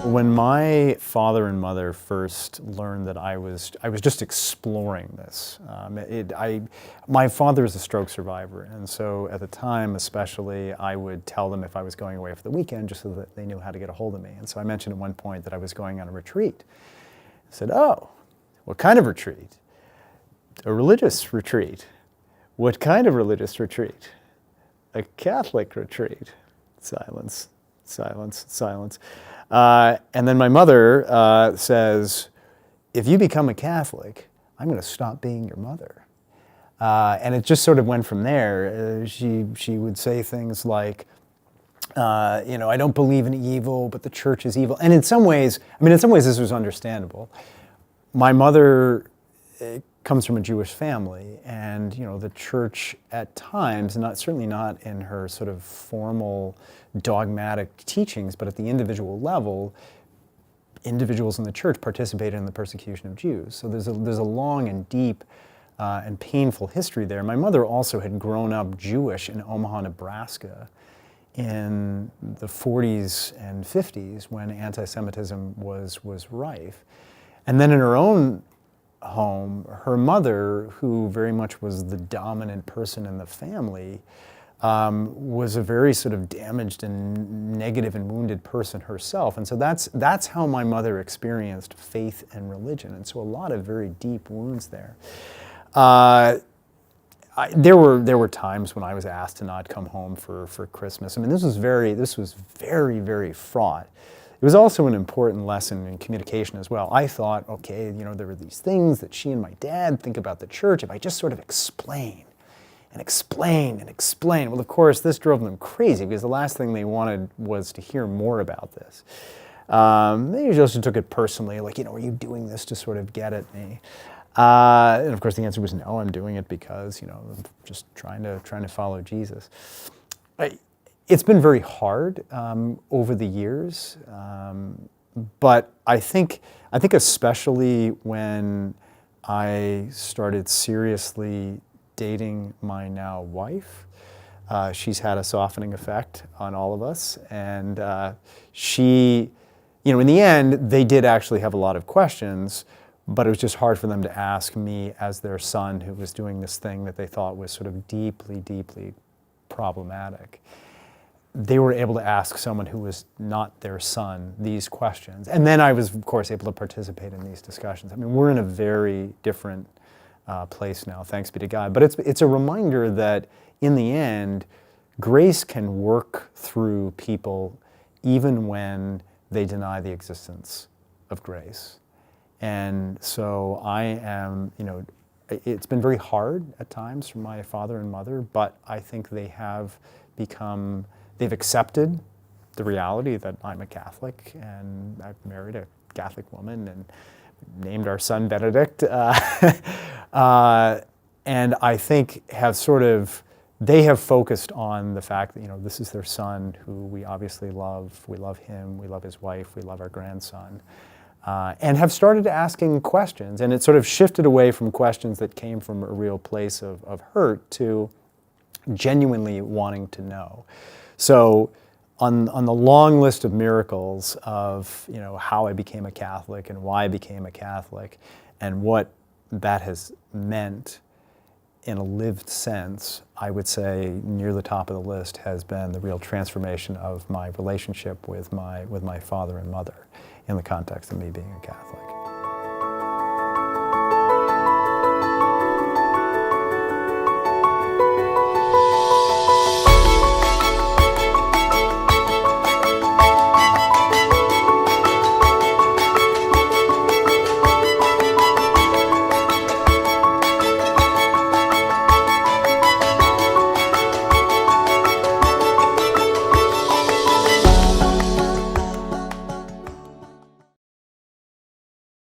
When my father and mother first learned that I was just exploring this, my father is a stroke survivor, and so at the time especially, I would tell them if I was going away for the weekend just so that they knew how to get a hold of me. And so I mentioned at one point that I was going on a retreat. I said, "Oh, what kind of retreat?" "A religious retreat." "What kind of religious retreat?" "A Catholic retreat." Silence, silence, silence. And then my mother says, "If you become a Catholic, I'm going to stop being your mother." And it just sort of went from there. She would say things like, "I don't believe in evil, but the church is evil." And in some ways this was understandable. My mother comes from a Jewish family, and the church at times, certainly not in her sort of formal dogmatic teachings, but at the individual level, individuals in the church participated in the persecution of Jews. So there's a long and deep and painful history there. My mother also had grown up Jewish in Omaha, Nebraska in the 40s and 50s when anti-Semitism was rife. And then in her own home, her mother, who very much was the dominant person in the family, was a very sort of damaged and negative and wounded person herself. And so that's how my mother experienced faith and religion. And so a lot of very deep wounds there. There were times when I was asked to not come home for Christmas. I mean, this was very, very fraught. It was also an important lesson in communication as well. I thought, okay, there were these things that she and my dad think about the church. If I just sort of explain and explain and explain. Well, of course, this drove them crazy because the last thing they wanted was to hear more about this. They also took it personally, like, are you doing this to sort of get at me? And of course, the answer was no. I'm doing it because, I'm just trying to follow Jesus. It's been very hard over the years, but I think especially when I started seriously dating my now wife, she's had a softening effect on all of us, and she, in the end, they did actually have a lot of questions, but it was just hard for them to ask me as their son who was doing this thing that they thought was sort of deeply, deeply problematic. They were able to ask someone who was not their son these questions. And then I was, of course, able to participate in these discussions. I mean, we're in a very different place now, thanks be to God. But it's a reminder that in the end, grace can work through people even when they deny the existence of grace. And so I am, it's been very hard at times for my father and mother, but I think they've accepted the reality that I'm a Catholic, and I've married a Catholic woman and named our son Benedict. And I think they have focused on the fact that, this is their son who we obviously love. We love him, we love his wife, we love our grandson. And have started asking questions. And it sort of shifted away from questions that came from a real place of hurt to genuinely wanting to know. So on the long list of miracles of how I became a Catholic and why I became a Catholic and what that has meant in a lived sense, I would say near the top of the list has been the real transformation of my relationship with my father and mother in the context of me being a Catholic.